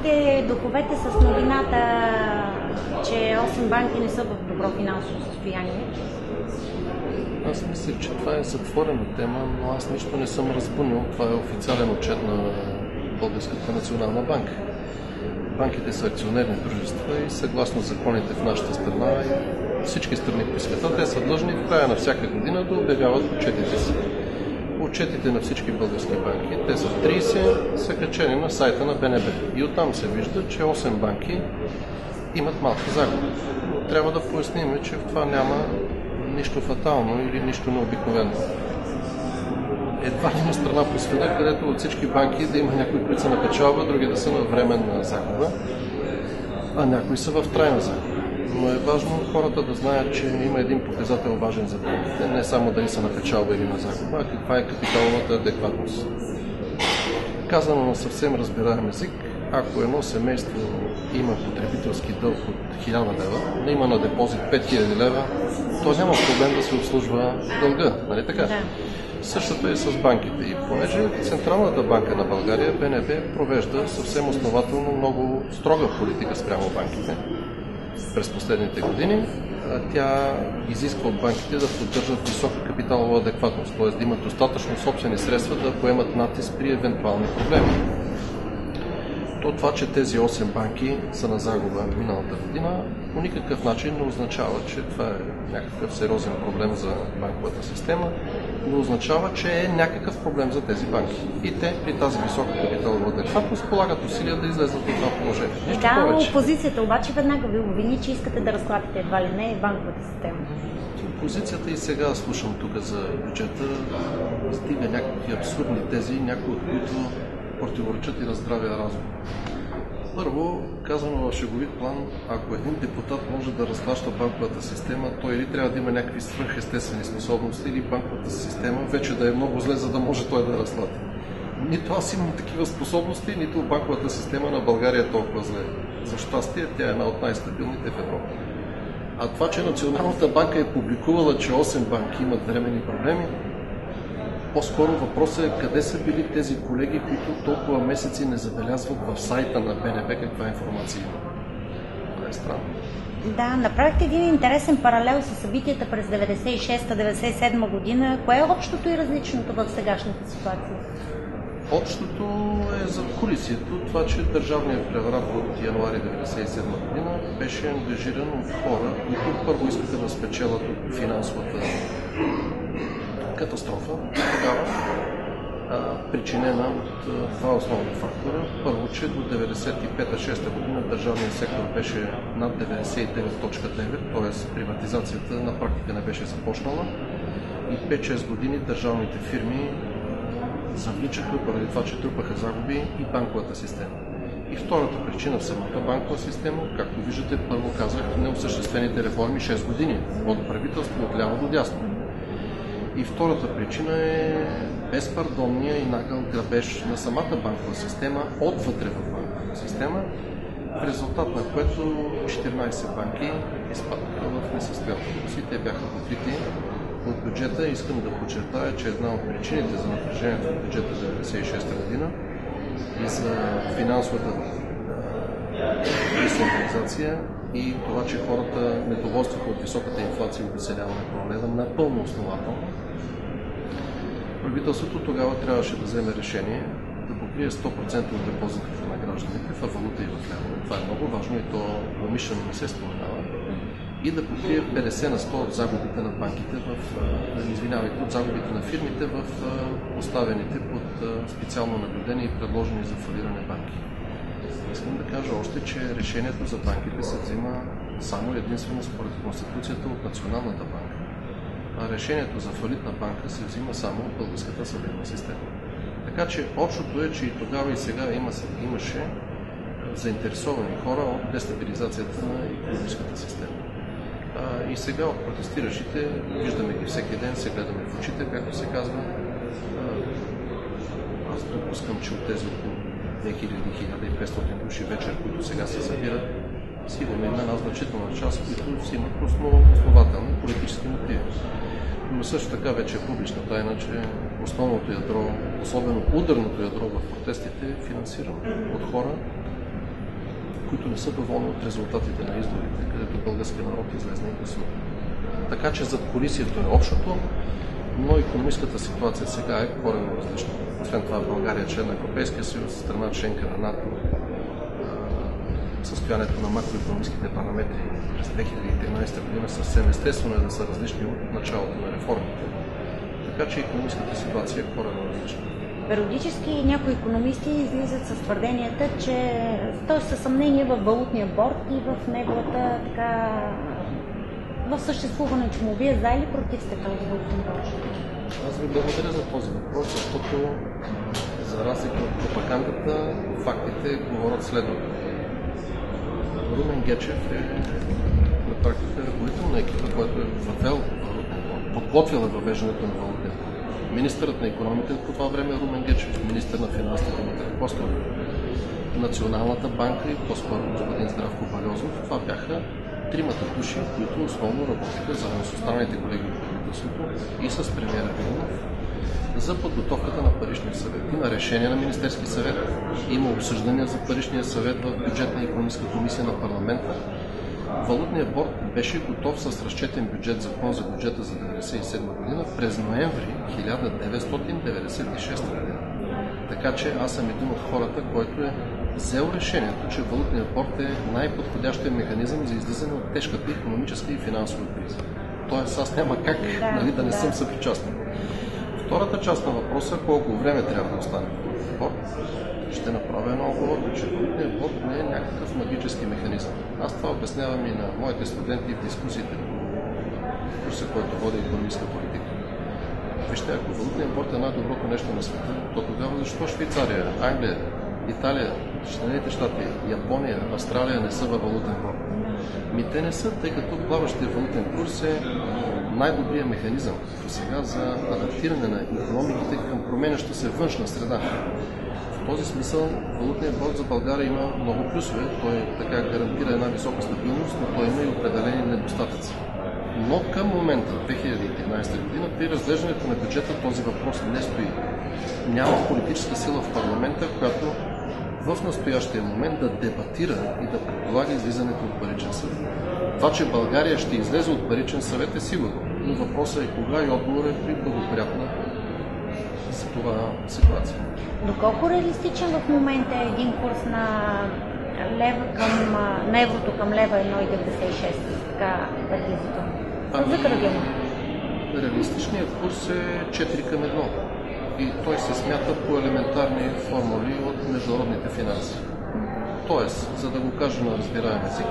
събудихте духовете с новината, че 8 банки не са в добро финансово състояние? Аз мисля, че това е затворена тема, но аз нищо не съм разбунил. Това е официален отчет на Българската национална банка. Банките са акционерни дружества и съгласно законите в нашата страна и всички страни по света, те са длъжни в края на всяка година да обявяват отчетите си. Отчетите на всички български банки, те са 30, са качени на сайта на БНБ. И оттам се вижда, че 8 банки имат малки загуби. Но трябва да поясним, че в това няма нищо фатално или нищо необикновено. Едва ли има страна по света, където от всички банки да има някои, които са на печалба, други да са на временна загуба, а някои са в трайна загуба. Но е важно хората да знаят, че има един показател важен за банките, не само дали са на печалба или на загуба, а каква е капиталовата адекватност. Казано на съвсем разбираем език, ако едно семейство има потребителски дълг от 1000 лева, не има на депозит 5000 лева, то няма проблем да се обслужва дълга, нали така? Да. Същото е с банките. И понеже Централната банка на България, БНБ, провежда съвсем основателно много строга политика спрямо банките през последните години, тя изисква от банките да поддържат висока капиталова адекватност, т.е. да имат достатъчно собствени средства да поемат натиск при евентуални проблеми. Това, че тези 8 банки са на загуба миналата година, по никакъв начин не означава, че това е някакъв сериозен проблем за банковата система, но означава, че е някакъв проблем за тези банки. И те при тази висока капиталова адекватност полагат усилия да излезат от това положение. Нищо повече. Опозицията обаче веднага ви обвини, че искате да разклатите едва ли не банковата система. Опозицията и сега слушам тук за бюджета, стига някакви абсурдни тези, някои от които противоречат и на здравия разум. Първо, казано в шеговит план, ако един депутат може да разклаща банковата система, той или трябва да има някакви свръхестествени способности, или банковата система вече да е много зле, за да може той да разклати. Нито аз имам такива способности, нито банковата система на България е толкова зле. За щастие, тя е една от най-стабилните в Европа. А това, че Националната банка е публикувала, че 8 банки имат временни проблеми, по-скоро въпросът е къде са били тези колеги, които толкова месеци не забелязват в сайта на БНБ каква информация има. Това е странно. Да, направихте един интересен паралел с събитията през 96-97 година. Кое е общото и различното в сегашната ситуация? Общото е за колисието. Това, че държавният преврат от януари 1997 година беше ангажиран от хора, които първо искаха да спечелят от финансовата катастрофа, тогава причинена от два основни фактора. Първо, че до 95-6 година държавният сектор беше над 99.9, т.е. приватизацията на практика не беше започнала и 5-6 години държавните фирми завличаха поради това, че трупаха загуби и банковата система. И втората причина в самата банкова система, както виждате, първо казах, неосъществените реформи 6 години, от правителство от ляво до дясно. И втората причина е безпардонния и нагъл грабеж на самата банкова система отвътре в банковата система, в резултат на което 14 банки изпаднаха в несъстоятелност и те бяха покрити от бюджета. Искам да подчертая, че една от причините за напрежението в бюджета за 1996 година и за финансовата дестабилизация и това, че хората недоволстваха от високата инфлация и обезценяването на лева, напълно основателно. Правителството тогава трябваше да вземе решение да покрие 100% от депозитите на гражданите в валута и в лева. Това е много важно и то умишлено не се споменава. И да покрие 50 на 100 от загубите на банките, от загубите на фирмите в поставените под специално наблюдение и предложени за фалиране банки. Искам да кажа още, че решението за банките се взима само единствено според Конституцията от Националната банка, а решението за фалит на банка се взима само от българската съдебна система. Така че общото е, че и тогава и сега имаше заинтересовани хора от дестабилизацията на икономическата система. И сега от протестиращите, виждаме ги всеки ден, се гледаме в очите, както се казва. Аз допускам, че от тези около 2000-1500 души вечер, които сега се събират, сигурно има една значителна част, които си имат основателни политически мотиви. Но също така вече е публична тайна, че основното ядро, особено ударното ядро в протестите, е финансирано от хора, които не са доволни от резултатите на изборите, където българския народ излезне и гласува. Така че зад колисието е общото, но икономическата ситуация сега е коренно различна. Освен това, България е член на Европейския съюз, страна членка на НАТО. Състоянието на макроикономическите параметри през 2013 година съвсем естествено е да са различни от началото на реформите. Така че икономическата ситуация е коренно различна. Периодически някои икономисти излизат с твърденията, че той със съмнение в валутния борд и в неговата в съществуването му. Вие за или против сте този валутен борд? Аз ви благодаря за този въпрос, защото за разлика от пропагандата, фактите говорят следното. Румен Гечев е на практика ръководител на екипа, който е подготвил въвеждането на валутния борд. Министърът на икономиката по това време е Румен Гечев, министър на финансите Димитър Костов, Националната банка и по-скоро господин Здравко Балиозов. Това бяха тримата души, които основно работиха заедно с останалите колеги от правителството и с премиера Виденов за подготовката на Паричния съвет. Има решение на Министерски съвет, има обсъждания за Паричния съвет в бюджетна и икономическа комисия на парламента. Валутният борд беше готов с разчетен бюджет, закон за бюджета за 1997 година през ноември 1996 година. Така че аз съм един от хората, който е взел решението, че валутният борд е най-подходящият механизъм за излизане от тежката икономическа и финансова криза. Тоест аз няма как да не съм съпричастен. Втората част на въпроса, колко време трябва да остане валутният борд, ще направя една оговорка, че валутният борд не е някакъв магически механизъм. Аз това обяснявам и на моите студенти в дискусиите по курса, който води икономическа политика. Вижте, ако валутният борд е най-доброто нещо на света, то тогава защо Швейцария, Англия, Италия, Съединените щати, Япония, Австралия не са във валутен борд? Те не са, тъй като плаващия валутен курс е най-добрият механизъм до сега за адаптиране на икономиките към променяща се външна среда. В този смисъл валутният борд за България има много плюсове. Той така гарантира една висока стабилност, но той има и определени недостатъци. Но към момента, 2013 година, при разглеждането на бюджета този въпрос не стои. Няма политическа сила в парламента, която в настоящия момент да дебатира и да предполага излизането от Паричен съвет. Това, че България ще излезе от Паричен съвет е сигурно, но въпросът е кога и отговор е при благоприятна за това ситуация. Доколко реалистичен в момента е един курс на еврото към лева 1,96, така приблизително? За градина. Реалистичният курс е 4 към 1 и той се смята по елементарни формули от международните финанси. Тоест, за да го кажа на разбираем език,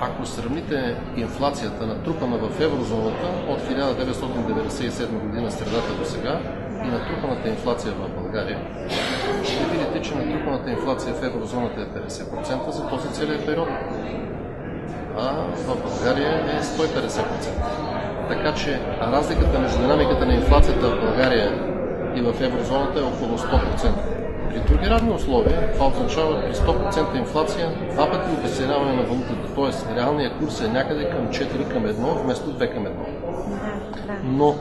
ако сравните инфлацията натрупана в еврозоната от 1997 година средата до сега и натрупаната инфлация в България, ще видите, че натрупаната инфлация в еврозоната е 50% за този целият период, а в България е 150%. Така че разликата между динамиката на инфлацията в България и в еврозоната е около 100%. При други равни условия това означава при 100% инфлация два пъти обесценяване на валутата, т.е. реалният курс е някъде към 4 към 1 вместо 2 към 1. Но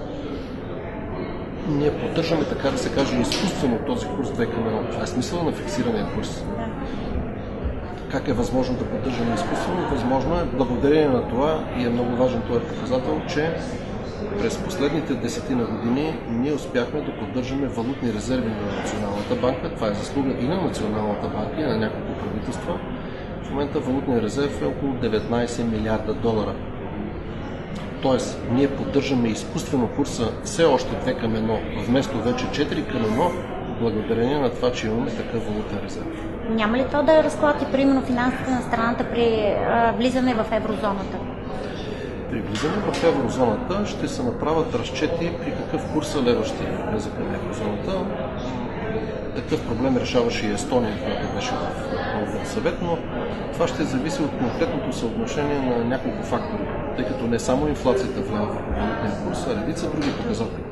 ние поддържаме, така да се каже, изкуствено този курс 2 към 1. Това е смисъл на фиксирания курс. Как е възможно да поддържаме изкуствено? Възможно е благодарение на това, и е много важен този показател, че през последните 10 години ние успяхме да поддържаме валутни резерви на Националната банка. Това е заслуга и на Националната банка, и на няколко правителства. В момента валутният резерв е около 19 милиарда долара. Тоест, ние поддържаме изкуствено курса все още 2 към 1, вместо вече 4 към 1, благодарение на това, че имаме такъв валутен резерв. Няма ли то да разклати, примерно, финансите на страната при влизане в еврозоната? При влизане в еврозоната ще се направят разчети при какъв курс лева ще влезе към еврозоната. Такъв проблем решаваше и Естония, която беше в Валутен съвет, но това ще зависи от конкретното съотношение на няколко фактори, тъй като не само инфлацията влияе върху валутния курс, а редица други показатели.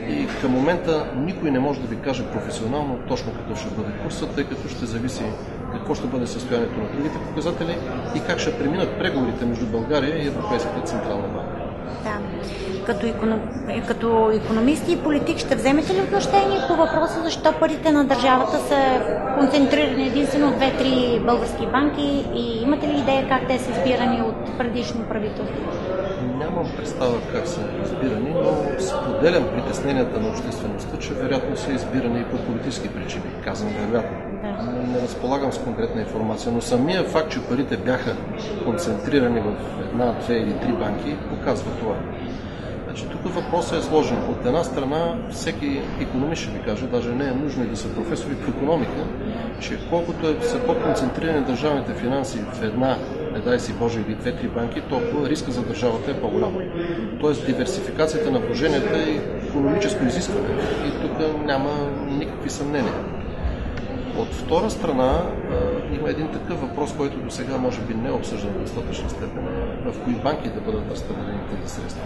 И към момента никой не може да ви каже професионално точно какъв ще бъде курсът, тъй като ще зависи какво ще бъде състоянието на другите показатели и как ще преминат преговорите между България и Европейската централна банка. Да. Като икономисти и политик ще вземете ли отношение по въпроса защо парите на държавата са концентрирани единствено от 2-3 български банки и имате ли идея как те са избирани от предишно правителство? Нямам представа как са избирани, но споделям притесненията на обществеността, че вероятно са избирани и по политически причини. Казвам вероятно. Да. Не разполагам с конкретна информация, но самия факт, че парите бяха концентрирани в една, две или три банки, показва това. Значи, тук въпросът е сложен. От една страна, всеки икономист ще ви каже, даже не е нужно и да са професори по икономика, че колкото са по-концентрирани държавните финанси в една, не дай си Боже, или две-три банки, толкова риска за държавата е по-голям. Тоест, диверсификацията на вложенията е икономическо изискване и тук няма никакви съмнения. От втора страна, има един такъв въпрос, който до сега може би не е обсъждан в достатъчна степен, в кои банки да бъдат разпределени тези средства.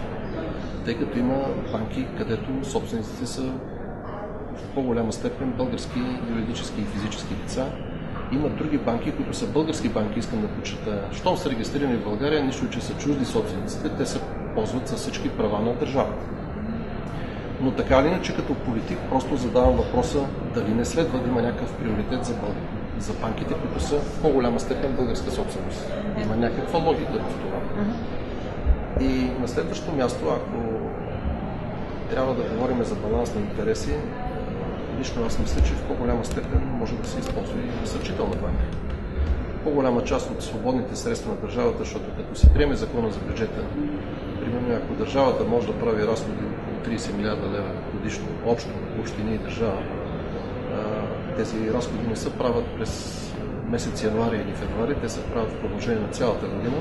Тъй като има банки, където собствениците са в по-голяма степен български юридически и физически лица. Има други банки, които са български банки, искам да подчертая. Щом са регистрирани в България, нищо, че са чужди собствениците, те се ползват със всички права на държавата. Но така или иначе, като политик, просто задавам въпроса дали не следва да има някакъв приоритет за банките, които са в по-голяма степен българска собственост. Има някаква логика в това. И на следващо място, ако трябва да говорим за баланс на интереси, лично аз мисля, че в по-голяма степен може да се използва и насърчителна банка. По-голяма част от свободните средства на държавата, защото като се приеме закона за бюджета, примерно ако държавата може да прави разходи около 30 милиарда лева годишно, общо общини и държава, тези разходи не се правят през месец януари или февруари, те се правят в продължение на цялата година.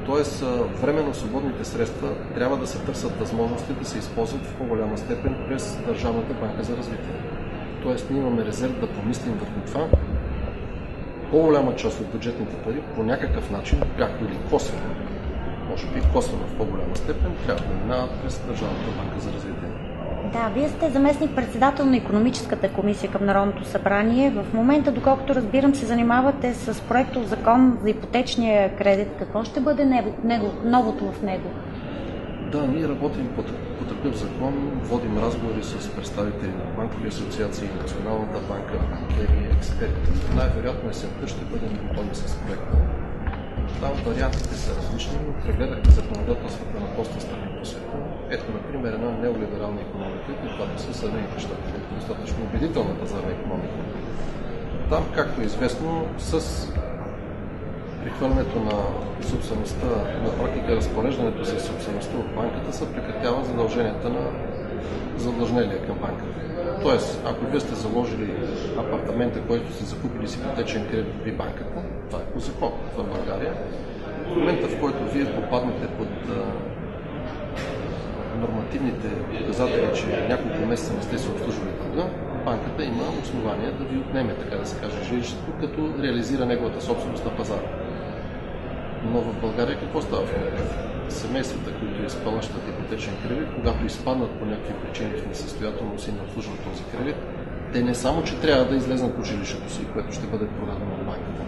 Тоест, временно свободните средства трябва да се търсят възможности да се използват в по-голяма степен през Държавната банка за развитие. Тоест, ние имаме резерв да помислим върху това. По-голяма част от бюджетните пари по някакъв начин, пряко или косвено, може би косвено в по-голяма степен, трябва да минават през Държавната банка за развитие. Да, вие сте заместник-председател на Икономическата комисия към Народното събрание. В момента, доколкото разбирам, се занимавате с проектов закон за ипотечния кредит. Какво ще бъде новото в него? Да, ние работим по такъв закон, водим разговори с представители на банкови асоциации, Националната банка, банкери, експерти. Най-вероятно есента ще бъдем готови с проекта. Там вариантите са различни, но прегледахме законодателствата на доста страни по света. Ето, например, една неолиберална икономика, каквато са Съединените щати, достатъчно убедителна пазарна икономика. Там, както е известно, с прехвърлянето на собствеността, на практика разпореждането за собствеността от банката, се прекратява задълженията на задлъжнелия към банката. Тоест, ако вие сте заложили апартамента, който сте закупили с ипотечен кредит при банката, това е по закон в България. В момента, в който вие попаднете под нормативните показатели, че няколко месеца не сте се обслужвали дълга, банката има основания да ви отнеме, така да се каже, жилището, като реализира неговата собственост на пазара. Но в България какво става в момента? Семействата, които изплащат ипотечен кредит, когато изпаднат по някакви причини в несъстоятелност и не обслужват този кредит, те не само, че трябва да излезнат от жилището си, което ще бъде продадено от банката.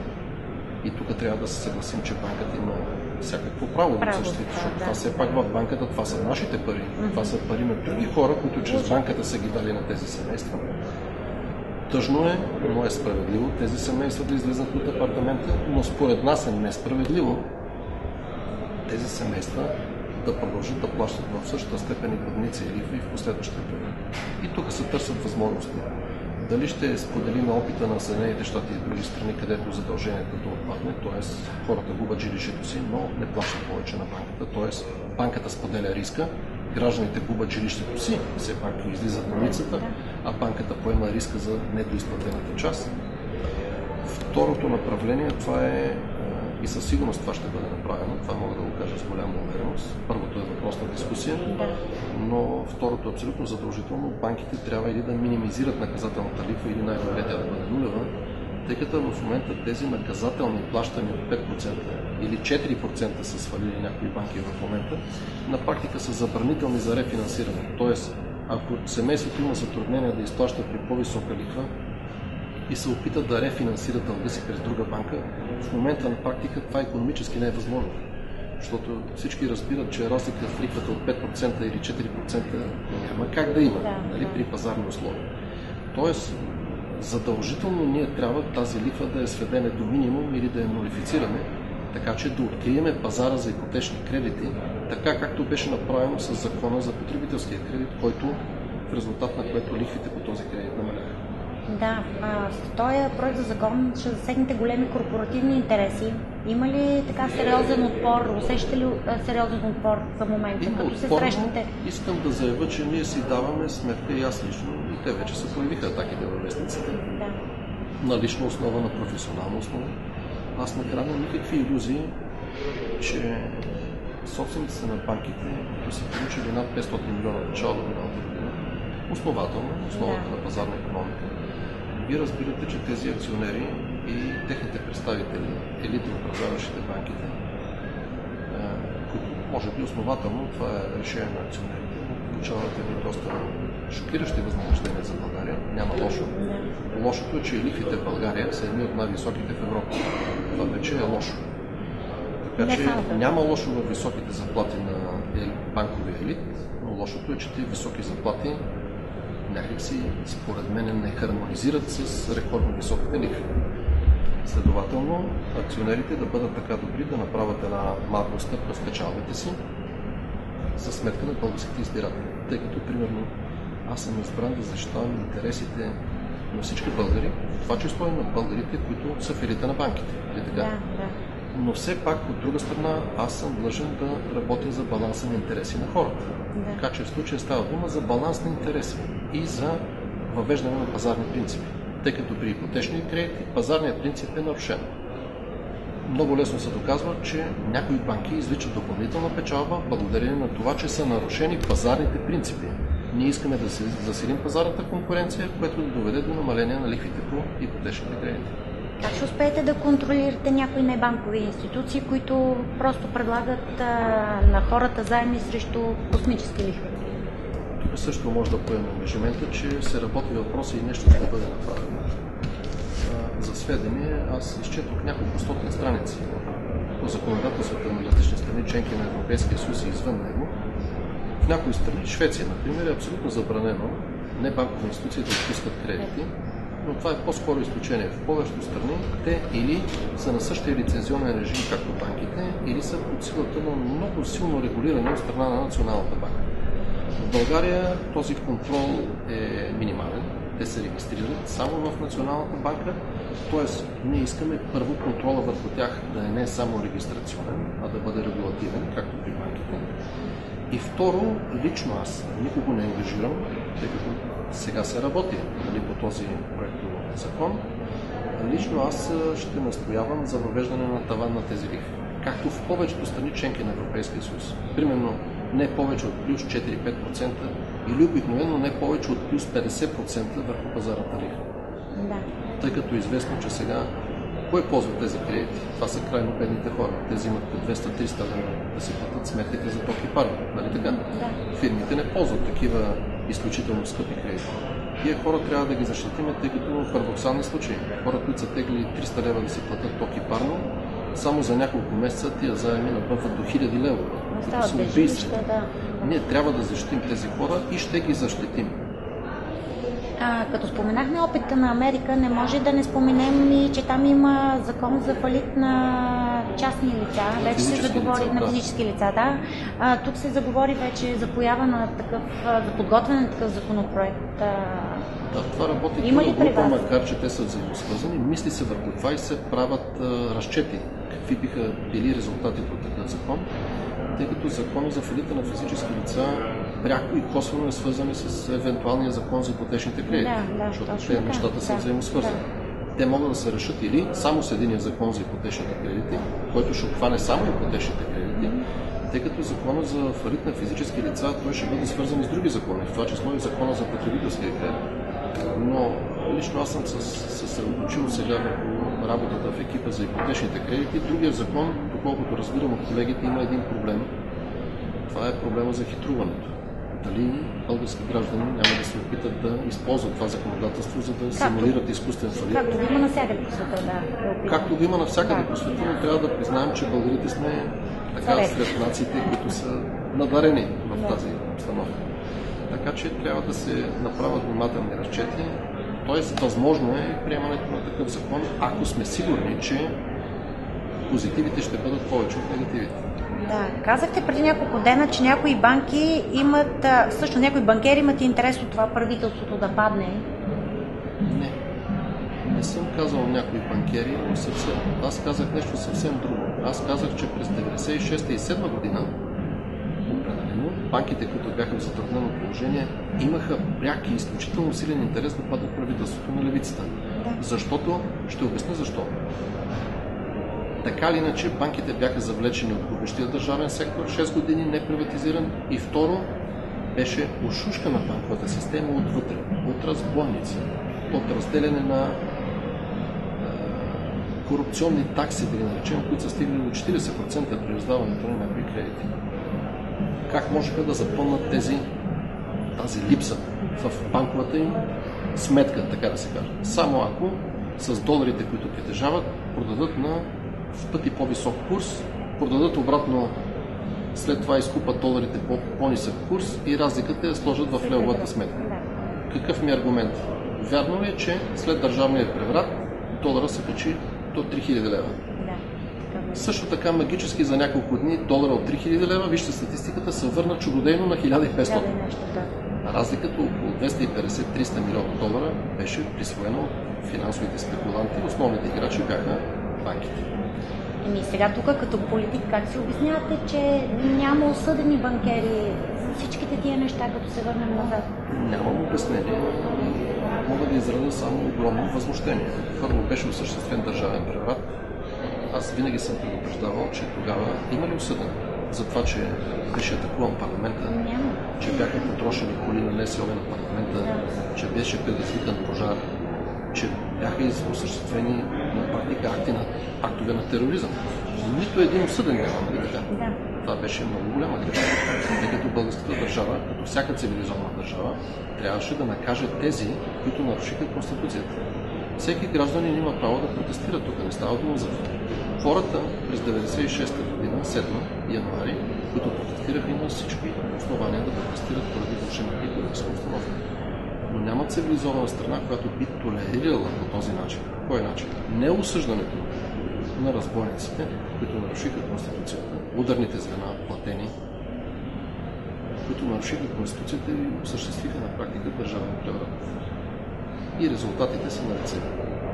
И тук трябва да се съгласим, че банката има всякакво право да защита, защото това все пак в банката, това са нашите пари. Това са пари на други хора, които чрез банката са ги дали на тези семейства. Тъжно е, но е справедливо тези семейства да излезнат от апартамента, но според нас е несправедливо тези семейства да продължат да плащат в същата степен и главници и лихви в последващите години. И тук се търсят възможности. Дали ще споделим опита на Съединените щати и други страни, където задължението да отпадне, т.е. хората губят жилището си, но не плащат повече на банката, т.е. банката споделя риска, гражданите губят жилището си, все пак излизат на улицата, а банката поема риска за недоизплатената част. Второто направление, това е и със сигурност това ще бъде направено, това мога да го кажа с голяма увереност. Първото е въпрос на дискусия, но второто е абсолютно задължително. Банките трябва или да минимизират наказателната лихва, или най-добре тя да бъде нулева, тъй като в момента тези наказателни плащания от 5% или 4% са свалили някои банки в момента, на практика са забранителни за рефинансиране. Тоест, ако семейството има затруднение да изплаща при по-висока лихва и се опитат да рефинансират дълга си през друга банка, в момента на практика това икономически не е възможно. Защото всички разбират, че разлика в лихвата от 5% или 4% няма как да има, нали, при пазарни условия. Тоест, задължително ние трябва тази лихва да я сведеме до минимум или да я нулифицираме, така че да откриеме пазара за ипотечни кредити, така както беше направено с закона за потребителския кредит, който в резултат на което лихвите по този кредит намаляха. Да, с този проект за закон ще засегнете големи корпоративни интереси. Има ли така сериозен отпор? Усещате ли сериозен отпор за момента, като се срещате? Искам да заявя, че ние си даваме сметка и аз лично, и те вече се появиха атаките във вестниците. Да. На лична основа, на професионална основа. Аз не храня никакви илюзии, че собствениците на банките, които са получили над 500 милиона печалба миналата година, основателно, основата на пазарна икономика, вие разбирате, че тези акционери и техните представители, елите, управляващите банките, които може би основателно, това е решение на акционерите, получават едни доста шокиращи възнаграждения за България. Няма лошо. Лошото е, че лихвите в България са едни от най-високите в Европа. Това вече е лошо. Така че няма лошо в високите заплати на банковия елит, но лошото е, че тези високи заплати някакси, според мен, не хармонизират с рекордно високите лихви. Следователно, акционерите да бъдат така добри да направят една малка стъпка в печалбите си за сметка на българските избиратели. Тъй като, примерно, аз съм избран да защитавам интересите на всички българи, в това число и на българите, които са в елита на банките. Да. Но все пак, от друга страна, аз съм длъжен да работя за баланса на интереси на хората. Да. Така че в случая става дума за баланс на интереси и за въвеждане на пазарни принципи. Тъй като при ипотечни кредити пазарният принцип е нарушен. Много лесно се доказва, че някои банки извличат допълнителна печалба благодарение на това, че са нарушени пазарните принципи. Ние искаме да засилим пазарната конкуренция, което да доведе до намаление на лихвите по ипотечните кредити. Как ще успеете да контролирате някои небанкови институции, които просто предлагат на хората заеми срещу космически лихви? Тук също може да поемем ангажимента, че се работи въпроса и нещо ще да бъде направено. За сведение, аз изчетох няколко стотни страници по законодателството на различни страни, членки на Европейския съюз и извън него. В някои страни, Швеция, например, е абсолютно забранено небанкови институции да отпускат кредити, но това е по-скоро изключение. В повечето страни те или са на същия лицензионен режим, както банките, или са под силата на много силно регулиране от страна на Националната банка. В България този контрол е минимален. Те се регистрират само в Националната банка, т.е. ние искаме първо контрола върху тях да е не само регистрационен, а да бъде регулативен, както при банките. И второ, лично аз никого не ангажирам, тъй като сега се работи по този проект закон. Лично аз ще настоявам за въвеждане на таван на тези лихви, както в повечето страни членки на Европейския съюз. Примерно не повече от плюс 4-5% или обикновено не повече от плюс 50% върху пазарната лихва. Да. Тъй като е известно, че сега кой ползва тези кредити? Това са крайно бедните хора. Те взимат по 200-300 лева да си платят сметките за ток и парно. Нали така? Да. Фирмите не ползват такива изключително скъпи кредити. Тия хора трябва да ги защитим, тъй като парадоксални случаи. Хора, които са теглили 300 лева да си платят ток и парно, само за няколко месеца тия заеми набъват до 1000 лева. Това са убийства. Да. Ние трябва да защитим тези хора и ще ги защитим. Като споменахме опита на Америка, не може да не споменем и, че там има закон за фалит на частни лица. Вече се заговори на физически лица. Да. Тук се заговори вече за поява на такъв, за подготвяне на такъв законопроект. Да, това работи трудно група, макар че те са взаимосвързани. Мисли се върху това и се правят разчети. Какви биха били резултатите от такъв закон, тъй като законът за фалита на физически лица пряко и косвено е свързани с евентуалния закон за ипотечните кредити, защото те нещата са взаимосвързани. Те могат да се решат или само с единия закон за ипотечните кредити, който ще обхване само ипотечните кредити, тъй като законът за фалит на физически лица той ще бъде свързан и с други закони, в това число и закона за потребителския кредит. Но лично аз съм съсредоточил сега върху работата в екипа за ипотечните кредити. Другия закон, доколкото разбирам от колегите, има един проблем. Това е проблема за хитруването. дали български граждани няма да се опитат да използват това законодателство, за да симулират изкуствен фалит. Както го има навсякъде по света, да. Както го има навсякъде по света, но трябва да признаем, че българите сме така сред нациите, които са надарени в тази обстановка. Така че трябва да се направят внимателни разчети. Тоест, възможно е приемането на такъв закон, ако сме сигурни, че позитивите ще бъдат повече от негативите. Да, казахте преди няколко дена, че някои банки имат, всъщност някои банкери имат интерес от това правителството да падне. Не съм казал някои банкери, но съвсем. Аз казах нещо съвсем друго. Аз казах, че през 1996 и 1997 година определено банките, които бяха в затруднено положение, имаха пряк и изключително силен интерес да падат правителството на левицата. Да. Защото, ще обясня защо. Така или иначе, банките бяха завлечени от публичния държавен сектор, 6 години неприватизиран, и второ, беше ошушкана банковата система отвътре, от разбойници, от разделяне на корупционни такси, да ги наречем, които са стигнали до 40% при раздаването на някои кредити. Как можеха да запълнат тази липса в банковата им сметка, така да се каже? Само ако с доларите, които притежават, продадат на в пъти по-висок курс, продадат обратно, след това изкупат доларите по по-нисък курс и разликата я сложат в левовата сметка. Какъв ми е аргумент? Вярно ли е, че след държавния преврат долара се качи до 3000 лева? Също така магически за няколко дни долара от 3000 лева, вижте статистиката, се върна чудодейно на 1500. Разликата около 250-300 милиона долара беше присвоена от финансовите спекуланти. Основните играчи бяха банките. Сега тук като политик как си обяснявате, че няма осъдени банкери за всичките тия неща, като се върнем назад? Нямам обяснение. Мога да изразя само огромно възмущение. Първо беше осъществен държавен преврат. Аз винаги съм предупреждавал, че тогава има ли осъден за това, че беше атакуван парламента, че бяха потрошени коли на НСО на парламента, че беше предизвикан пожар, че бяха осъществени на практика актове на тероризъм. Нито един осъден няма, нали така? Това беше много голяма грешка, тъй като българската държава, като всяка цивилизована държава, трябваше да накаже тези, които нарушиха Конституцията. Всеки гражданин има право да протестира тук, не става дума за това. Хората през 96-та година, 7 януари, които протестираха, има всички основания да протестират поради влошената икономическа обстановка. Но няма цивилизована страна, която би толерирала по този начин. Кой начин? Не осъждането на разбойниците, които нарушиха Конституцията, ударните звена, платени, които нарушиха Конституцията и осъществиха на практика държавен преврат. И резултатите са налице.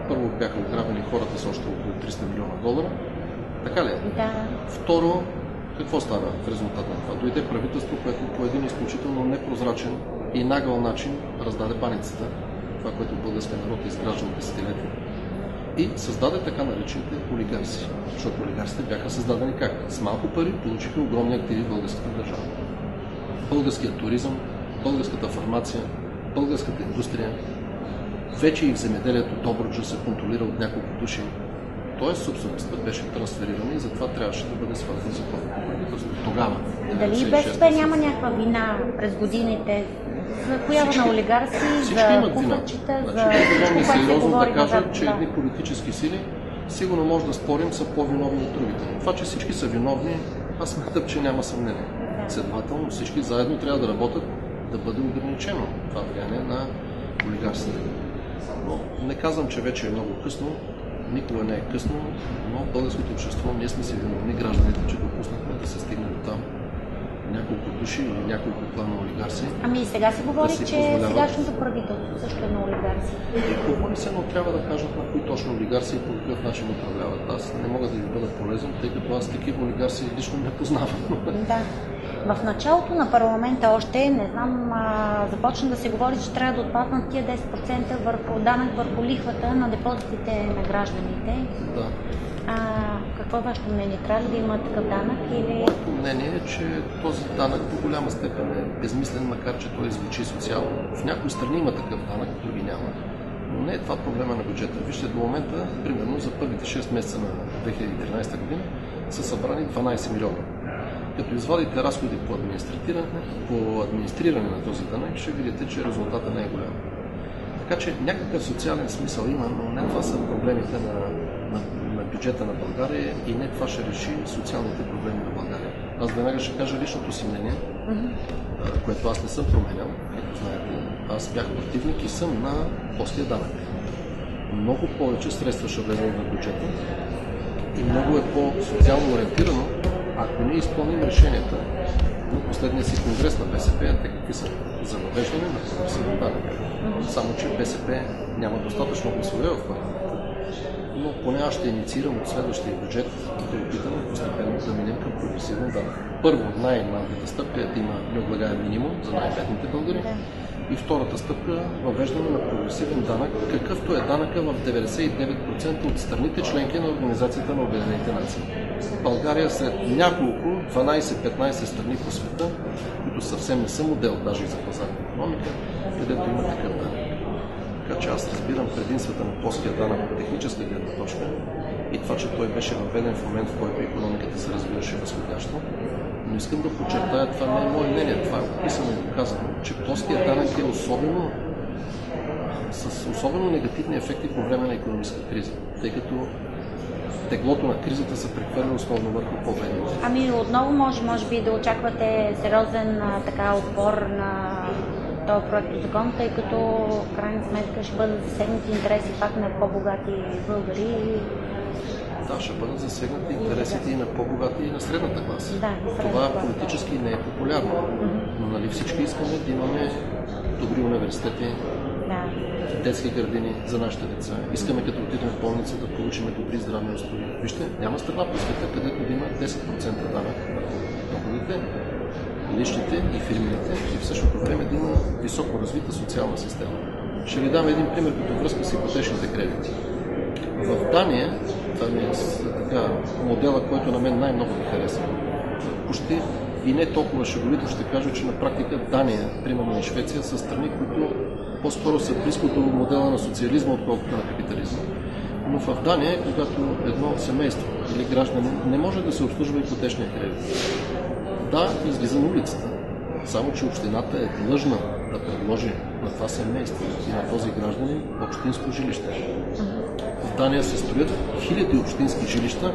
Първо бяха ограбени хората с още около 300 милиона долара. Така ли? Да. Второ, какво стана в резултат на това? Дойде правителство, което по един изключително непрозрачен и нагъл начин раздаде баницата, това, което българския народ е изграждал десетилетия, и създаде така наречените олигарси. Защото олигарсите бяха създадени как? С малко пари получиха огромни активи в българската държава. Българският туризъм, българската фармация, българската индустрия, вече и в земеделието Добруджа се контролира от няколко души. Тоест собствеността беше трансферирана и затова трябваше да бъде свързан закон по правителството. Тогава. Дали БСП няма някаква вина през годините за поява на олигарси, за купачите, за всичко, сериозно да кажа, че едни политически сили сигурно може да спорим, са по-виновни от другите. Но това, че всички са виновни, аз смятам, че няма съмнение. Следователно всички заедно трябва да работят да бъде ограничено това влияние на олигарсите. Но не казвам, че вече е много късно, никога не е късно, но в българското общество ние сме си виновни гражданите, че допуснахме да се стигне до там няколко души или няколко клана олигарси. Ами и сега се говори, че сегашното правителство също е на олигарси. Говори се, но трябва да кажат на кои точно олигарси и по какъв начин управляват. Аз не мога да ви бъда полезен, тъй като аз такива олигарси лично не познавам. Да. В началото на парламента още, не знам, започна да се говори, че трябва да отпаднат тия 10% върху данък върху лихвата на депозитите на гражданите. Да. Какво е вашето мнение? Трябва ли да има такъв данък? Или... Моето мнение е, че този данък по голяма степен е безмислен, макар че той звучи социално. В някои страни има такъв данък, други няма. Но не е това проблема на бюджета. Вижте, до момента, примерно за първите 6 месеца на 2013 година, са събрани 12 милиона. Като извадите разходи по администриране на този данък, ще видите, че резултата не е голям. Така че някакъв социален смисъл има, но не това са проблемите на бюджета на България и не това ще реши социалните проблеми на България. Аз веднага ще кажа личното си мнение, което аз не съм променял, както знаете. Аз бях противник и съм на плоския данък. Много повече средства ще влезнат в бюджета и много е по-социално ориентирано, ако ние изпълним решенията на последния си конгрес на БСП, те какви са за въвеждане на прогресивен данък. Само че БСП няма достатъчно гласове в парламента, но поне аз ще инициирам от следващия бюджет да опитаме постепенно да минем към прогресивен данък. Първо, най-малката стъпка е да има необлагаем минимум за най-бедните българи. И втората стъпка – въвеждане на прогресивен данък, какъвто е данъка в 99% от страните членки на Организацията на Обединените нации. България сред няколко, 12-15 страни по света, които съвсем не са модел даже и за пазарна икономика, където има такъв данък. Така че аз разбирам предимствата на плоския данък от техническа гледна точка и това, че той беше въведен в момент, в който икономиката се разбираше възходящо. Но искам да подчертая, това не е мое мнение, това е описано и доказано, че плоският данък е с особено негативни ефекти по време на икономическа криза, тъй като теглото на кризата се прехвърля основно върху по-бедните. Ами отново може би да очаквате сериозен отпор на този проект закон, тъй като в крайна сметка ще бъдат засегнати интереси пак на по-богати българи. Да, ще бъдат засегнати интересите и на по-богати и на средната класа. Това политически не е популярно, но нали всички искаме да имаме добри университети, детски градини за нашите деца. Искаме като отидем в болница да получим добри здравни услуги. Вижте, няма страна по света, където да има 10% данък върху доходите, личните и фирмените и в същото време да има високо развита социална система. Ще ви дам един пример като връзка с ипотечните кредити. В Дания, това ми е модела, който на мен най-много ми харесва. Почти и не толкова шеговито ще кажа, че на практика Дания, примерно и Швеция, са страни, които по-скоро са близко до модела на социализма, отколкото на капитализма. Но в Дания, когато едно семейство или гражданин не може да се обслужва ипотечния кредит, да, излиза на улицата. Само че общината е длъжна да предложи на това семейство и на този гражданин общинско жилище. В Дания се строят хиляди общински жилища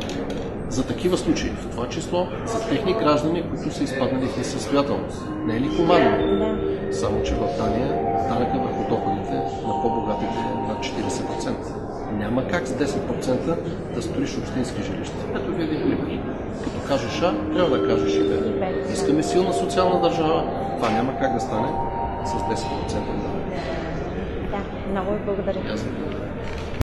за такива случаи, в това число за техни граждани, които са изпаднали в несъстоятелност. Не е ли хуманно? Само че в Дания данъка върху доходите на по-богатите е над 40%. Няма как с 10% да строиш общински жилища. Ето ви един пример. Като кажеш А, трябва да кажеш и Б. Искаме силна социална държава, това няма как да стане с 10% данък. Да, много ви благодаря.